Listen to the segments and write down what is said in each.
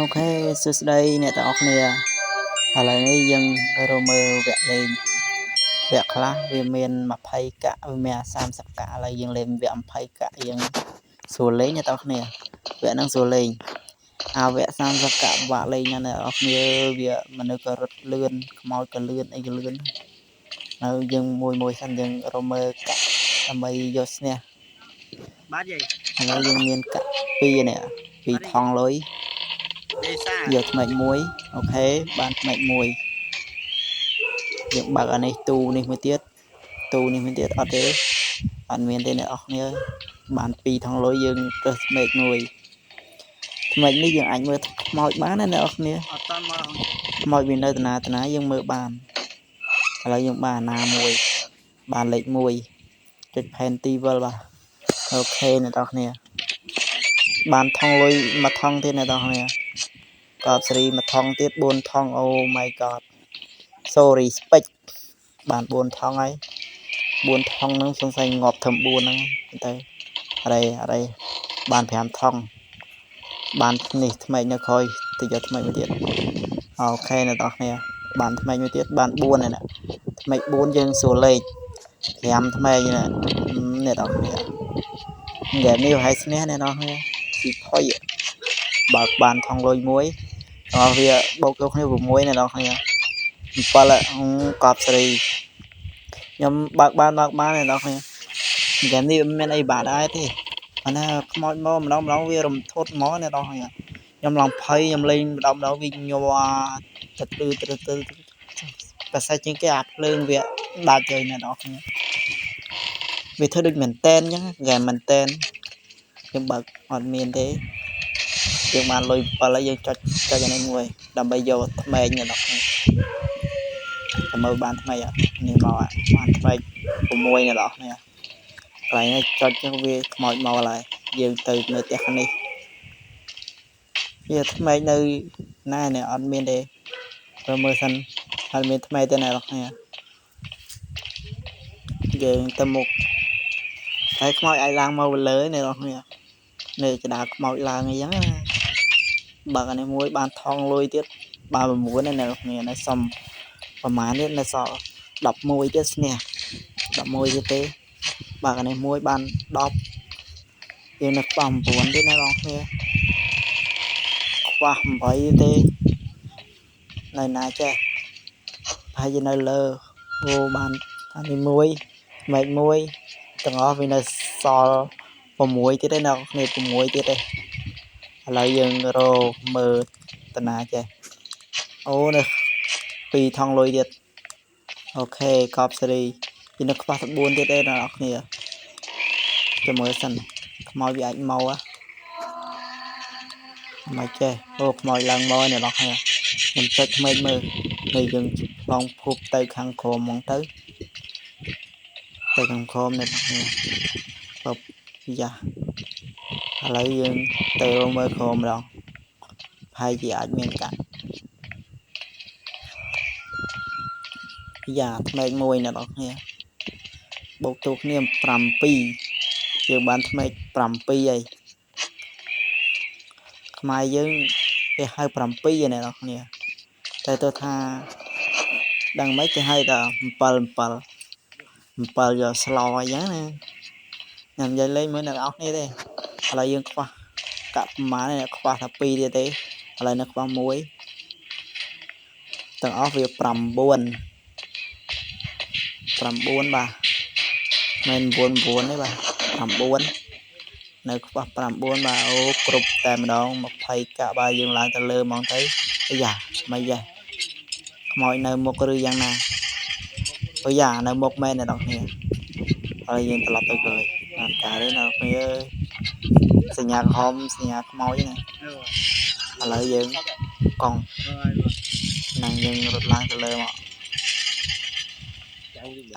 Ok,សួស្តីអ្នកទាំងអស់គ្នាឥឡូវនេះយើងរមើលវគ្គលេងវគ្គខ្លះវាមាន20កាក់វាមាន30កាក់ឥឡូវយើងលេងវគ្គ20កាក់យើងស្រួលលេងអ្នកទាំងអស់គ្នាវគ្គហ្នឹងស្រួលលេងវគ្គ30កាក់ពិបាកលេងណាស់អ្នកទាំងអស់គ្នាវាមនុស្សក៏រត់លឿនខ្មោចក៏លឿនអីក៏លឿនហើយយើងមួយសិនយើងរមើលកាក់ដើម្បីយកឈ្នះបាទយាយឥឡូវយើងមានកាក់2នេះ2ថងលុយយកថ្មិចមួយអូខេបានថ្មិចមួយយើងបើកអានេះទូនេះមួយទៀតអត់ទេអត់មានទេអ្នកនរគ្នាបាន2ថងលុយយើងរើសថ្មិចមួយថ្មិចនេះយើងអាចមើលខ្មោចបានណាអ្នកនរគ្នាអត់តាន់មកខ្មោចវានៅតាណាយើងមើលបានឥឡូវយើងបានណាមួយបានលេខ1ចុចផែនទីវិលបាទអូខេអ្នកនរគ្នាបានថងលុយមួយថងទៀតអ្នកនរគ្នាកបសេរីមួយថងទៀត4ថងអូ my god sorry ស្ពេចបាន4ថងហើយ4ថងហ្នឹងសង្ស័យងាប់ធំ4ហ្នឹងទៅអរេបាន5ថងបាននេះថ្មីនៅក្រោយទៅយកថ្មីមួយទៀតអូខេអ្នកនរគ្នាបានថ្មីមួយទៀតបាន4នេះថ្មី4យើងសួរលេខ5ថ្មីនេះអ្នកនរគ្នាហ្គេមនេះឲ្យឈ្នះអ្នកនរគ្នាស៊ីផុយបើកបានថងលុយមួយដល់វាបោកយកគ្នា6អ្នកនរគ្នា7កប់សេរីខ្ញុំបើកបានអ្នកនរគ្នាហ្គេមនេះមិនមានអីបាក់ដែរទេប៉ុន្តែខ្មោចមកម្ដងវារំធត់មកអ្នកនរគ្នាខ្ញុំឡើងភ័យខ្ញុំលេងម្ដងវាញ័រទៅប្រសិទ្ធជាងគេអាភ្លើងវាដាច់ហើយអ្នកនរគ្នាវាធ្វើដូចមែនតែនអញ្ចឹងហ្គេមមែនតែនខ្ញុំបើកអត់មានទេយើងបានលុយ7ហើយយើងចុចអានេះមួយដើម្បីយកថ្មែកអ្នកនរគ្នាតែមើលបានថ្មែកនេះមកបានថ្មែក6អ្នកនរគ្នាកន្លែងនេះចុចចឹងវាខ្មោចមកហើយយើងទៅនៅផ្ទះខាងនេះវាថ្មែកនៅណានេះអត់មានទេមើលសិនអត់មានថ្មែកទេអ្នកនរគ្នាយើងទៅមុខហើយខ្មោចអាចឡើងមកលើអ្នកនរគ្នានេះចដាខ្មោចឡើងអីចឹងបើកអានេះមួយបានថងលុយទៀតបាន9អ្នកនរគ្នានៅសុំប្រហែលទៀតនៅសល់11ទៀតឈ្នះ11ទៀតទេបើកអានេះមួយបាន10យើងនៅខ្វះ9ទៀតអ្នកនរគ្នាខ្វះ8ទេនៅណាចេះហើយនៅលើអូបានអានេះមួយម៉េចមួយទាំងអស់វានៅសល់6ទៀតទេអ្នកគ្នា6ទៀតទេឥឡូវយើងរកមើលតាណាចេះអូនេះ2ថងលុយទៀតអូខេកប់សេរីយើងនៅខ្វះ4ទៀតទេអ្នកគ្នាចាំមើលសិនខ្មោចវាអាចមកមិនចេះអូខ្មោចឡើងមកអ្នកនរគ្នាខ្ញុំចុចថ្មីមើលនេះយើងឡងភពទៅខាងក្រោមហ្មងទៅខាងក្រោមនេះបបយ៉ាឥឡូវយើងទៅមើលក្រោមម្ដងហើយជាអាចមានកាក់យ៉ាថ្មីមួយអ្នកនរគ្នាបូកទូគ្នា7យើងបានថ្មី7ហើយខ្មែរយើងគេហៅ7អ្នកនរគ្នាតែទៅថាដឹងមិនគេហៅថា7យកស្លោអញ្ចឹងណាខ្ញុំនិយាយលេងមើលអ្នកនរគ្នាទេឥឡូវយើងខ្វះកាក់ប្រមាណនេះខ្វះថា2ទៀតទេឥឡូវនៅខ្វះ1ទាំងអស់វា9បាទមិន9ទេបាទ9នៅខ្វះ9បាទអូគ្រប់តែម្ដង20កាក់បាទយើងឡើងទៅលើហ្មងទៅអាយ៉ាមិនយ៉ាខ្មោចនៅមុខឬយ៉ាងណាអូយ៉ានៅមុខមែនអ្នកនរគ្នាហើយយើងត្រឡប់ទៅក្រោយអត់ការទេអ្នកនរគ្នាសញ្ញាក្រហមសញ្ញាខ្មោចណាឥឡូវយើងកង់នឹងយើងរត់ឡើងទៅលើមក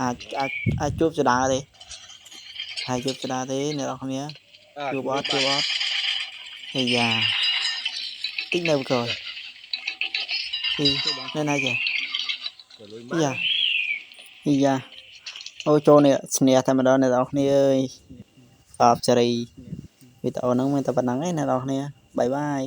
អាចជួបចដាទេហើយជួបចដាទេអ្នកនរគ្នាជួបអត់អាយ៉ាតិចនៅក្រោយនៅណាចេះយ៉ាអូចូលនេះឈ្នះតែម្ដងអ្នកនរគ្នាអើយតបសេរីវីដេអូហ្នឹងមានតែប៉ុណ្្នឹងឯងអ្នកនរគ្នាបាយបាយ